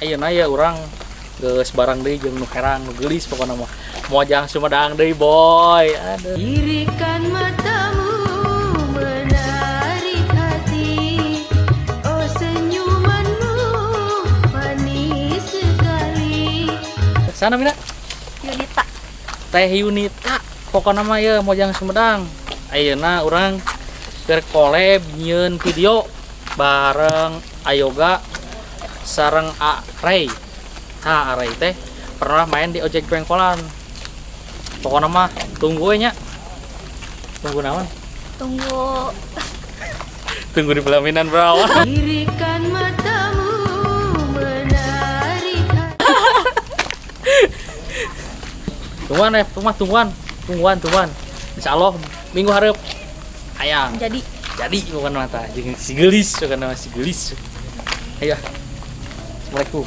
ayeuna ya urang geus barang deui jeung nu herang nu geulis pokona mah. Mojang Sumedang deui boy. Aduh. Irikan matamu menarik hati. Oh senyumanmu manis sekali. Sana Mina? Yunita. Teh Yunita. Pokona mah ya Mojang Sumedang. Ayeuna urang keur collab nyieun video bareng Ayoga sareng A Ray. Nah, Ray teh pernah main di ojek pengkolan. Pokoknya mah tunggu nya. Tunggu naon? Tunggu di pelaminan berawan. Irikan matamu menarik hati. Tungguan. Insyaallah minggu hareup hayang. Jadi Bukan mata jeung si geulis, bukan nama si geulis. Ayo. Assalamualaikum.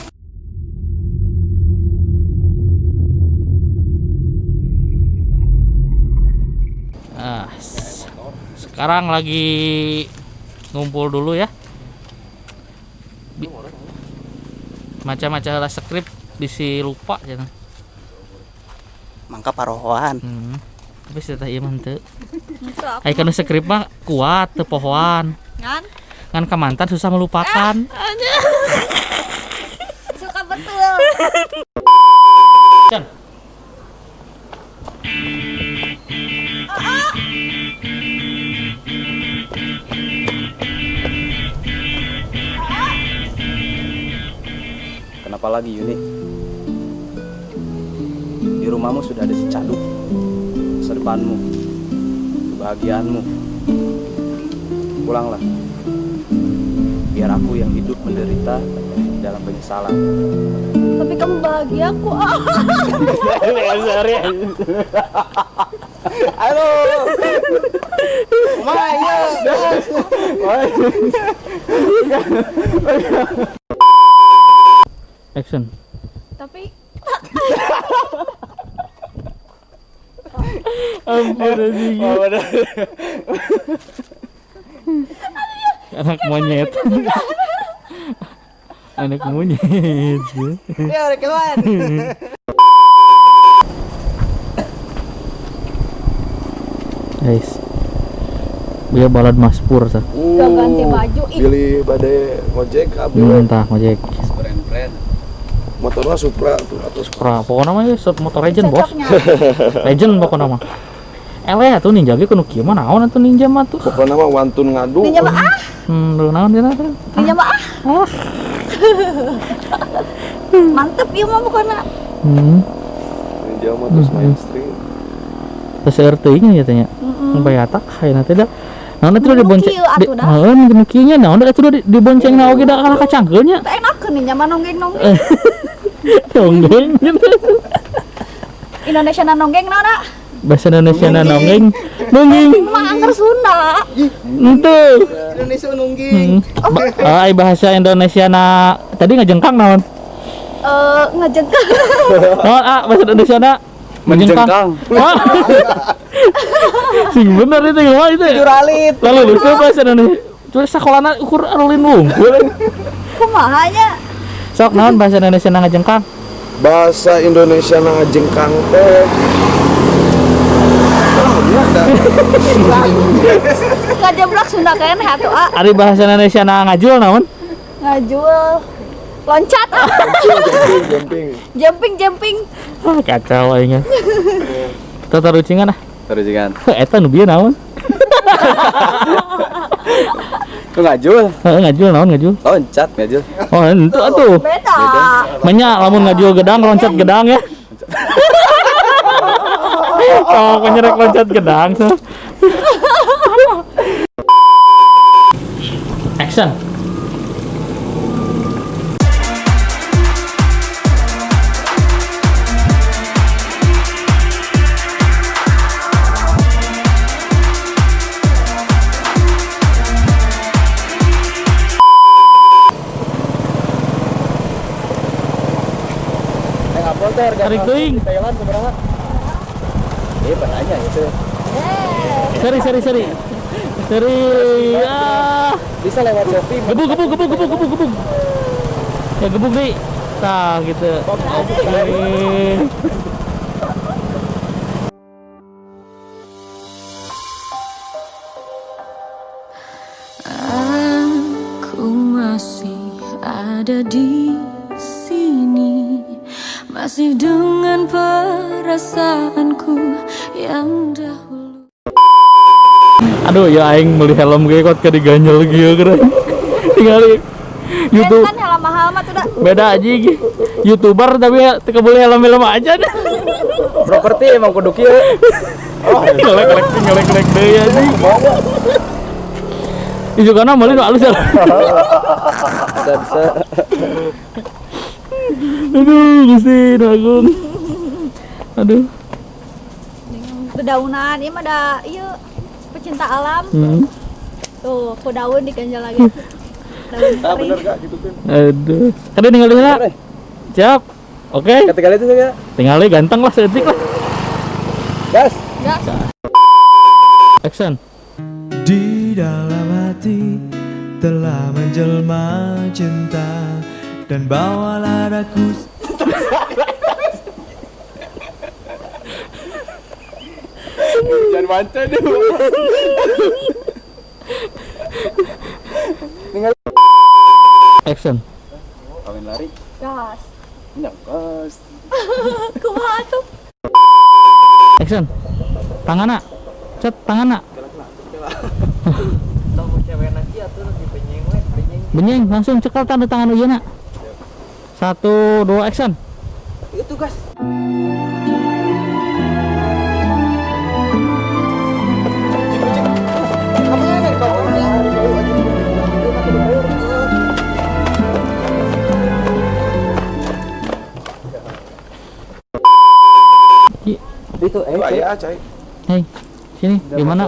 Nah, sekarang lagi ngumpul dulu ya. Macam-macam skrip bisi lupa ya. Mangka parohoan. Tapi sudah ieu mah teu. Ai kana skrip mah kuat teu pohoan. Ngan ka mantan susah melupakan. suka betul. Kan. Kenapa lagi Yuni? Di rumahmu sudah ada si Caduk. Masa depanmu, kebahagiaanmu. Pulanglah. Biar aku yang hidup menderita dalam penyesalan. Tapi kamu bahagia kok. Halo. Maya. Action. Tapi Ampun anjing. Anak monyet. Anak monyet. Ya, udah keluar. Guys. Dia balad Maspur sah. udah ganti baju. Pilih badai ngojek abdi Entah ngojek. Brand. motornya Supra tuh atau Supra. Pokoknya mah motor legend bos. Cocoknya. Legend pokoknya mah. Tuh ninja ge kudu kieu mah naon atuh ninja mah tuh. Pokoknya mah wantun ngadu. Ninja mah Lu naon dia tuh? Ninja mah mantep ieu mah pokona. Ninja mah terus mainstream. Terus RT nya ya tanya. Bayatak hayeuna teh da. Naon atuh dibonceng. Kieu atuh da. Heeh, nu kieu nya naon atuh dibonceng na oge da kalah kacangkeulnya. Teu enakeun ninja mah nonggeng. Nonggeng. Indonesia nonggeng naon da? Bahasa Indonesia na nonggeng. Mah angker Sunda. Henteu. Indonesia nungging. Ai bahasa Indonesia na tadi ngajengkang naon? Ngejengkang. Naon bahasa Indonesia na Menjengkang. Sing bener itu mah itu. Juralit. Lalu lu bahasa Indonesia. Coba sakolana ukur alulin wungkul. Kumaha nya? Sok naon bahasa Indonesia na ngajengkang? Bahasa Indonesia na ngajengkang teh. Ngajeblak Sunda keneh atuh Ari bahasa Indonesia na ngajul naon? Ngajual loncat jumping Kacau aing. Tata rucingan Terjingan. Eta nu bieu naon? Lu ngajul? Heeh ngajul naon ngajul? Loncat ngajul. Oh henteu atuh. beda. Menya lamun ngajul gedang loncat gedang ya. Oh penyerek loncat gedang. Action. Tarik teuing. Thailand seberapa? Banyak itu. Seri. Bisa lewat Shopee. Gebuk. Ya gebuk deh. Tah gitu. Oke. Aku masih ada di sini, masih dengan perasaanku yang dahulu. Aduh ya aing beli helm ge kok ke diganjel kieu keren. Tingali YouTube Kan helm mahal mah tuh dah. beda aja gitu. YouTuber tapi ya teu boleh helm-helm aja dah. Properti emang kudu kieu. Ngelek-ngelek deui anjing. Isu kana meuleun nu alus ya. Bisa. Aduh, Gusti Agung. Aduh. Dedaunan ieu mah da ieu pecinta alam. Tuh, ku daun diganjal lagi. Daun kering. Bener gak gitu kan? Aduh. Kada ningali heula. Siap. Oke. Ketika itu saya Tinggali ganteng lah seetik lah. gas. Gas. Action. Di dalam hati telah menjelma cinta dan bawalah aku. Jangan manca deh. Action. Kawin lari. Gas. Enggak, gas. Kumaha tuh? Action. Tanganna. Cet tanganna. Benyeng langsung cekal tanda tangan uyeuna. 1 2 action. Itu gas. Itu ayah cai. Hei, sini gimana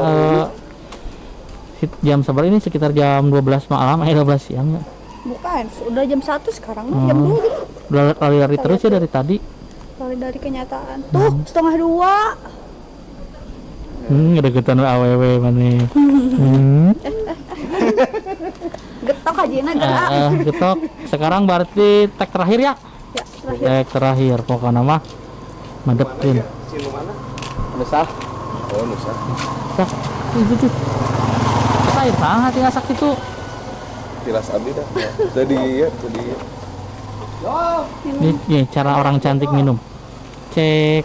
jam sabar ini sekitar jam 12 malam 12 siang ya. Bukan, udah jam 1 sekarang mah jam 2 gitu. Udah lari-lari terus ya dari tadi. Lari dari kenyataan. Tuh, setengah 2. Ngedeketan aww mana. Getok ajina gerak. Getok. Sekarang berarti tag terakhir ya? Ya, terakhir. Tag terakhir pokoknya mah madepin. Nusa. Oh, Nusa. Sak, itu. Air banget ya sak itu. Tilas abdi dah. Tadi ya. Nih cara orang cantik minum. Cek.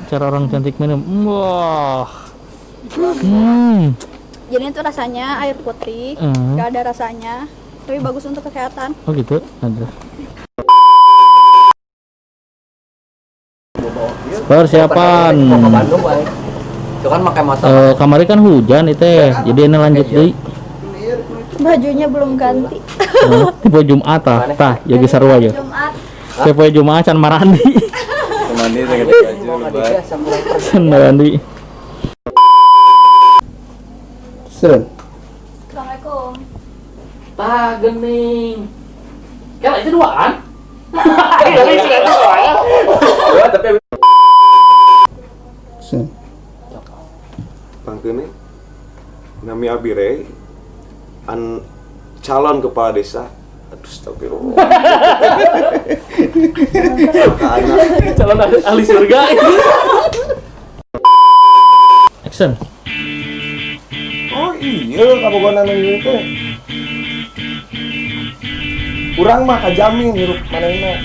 Cara orang cantik minum. Wah. Jadi itu rasanya air putih, gak ada rasanya, tapi bagus untuk kesehatan. Oh gitu. Ada. Persiapan. Bandung baik. Itu kan makai motor. Kemarin kan hujan itu, jadi ini lanjut deui. Bajunya belum ganti. Tipe Jumat tah, jadi sarua ya. Jumat. Tipe Jumat can marandi. Mandi teh ganti baju lebat. Can marandi. Sen. Assalamualaikum. Tah gening. Kan itu duaan. Ya, tapi Sen. Pangkeun nami Abire an calon kepala desa. Aduh, astagfirullah. Calon ahli surga. Action. Oh iya, kabogonan ini teh. Urang mah kajamin hirup manehna.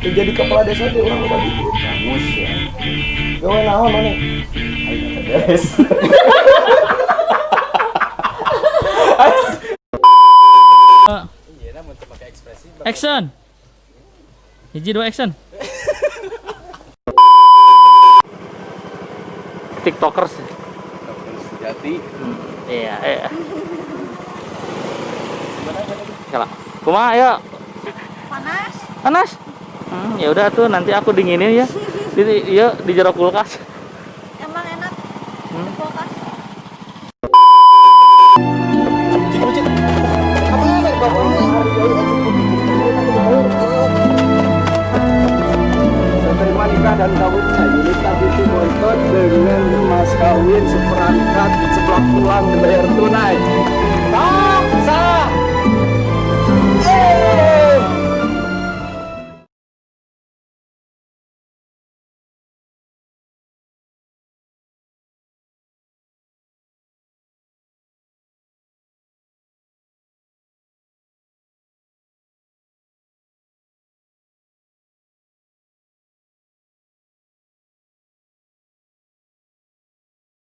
Teu jadi kepala desa teh urang udah gitu. Bagus ya. Gawe naon maneh? Ayo beres. Action. Hiji dua action. TikTokers. Jati. Iya. Salah. Kumaha ya? Panas. Panas. Ya udah tuh nanti aku dinginin ya. Di jero kulkas. Emang enak. Di kulkas. Terima nikah dan kawinnya Yulita Binti Boykot dengan mas kawin seperangkat sebelah tulang dibayar tunai. Tak salah. Yeay.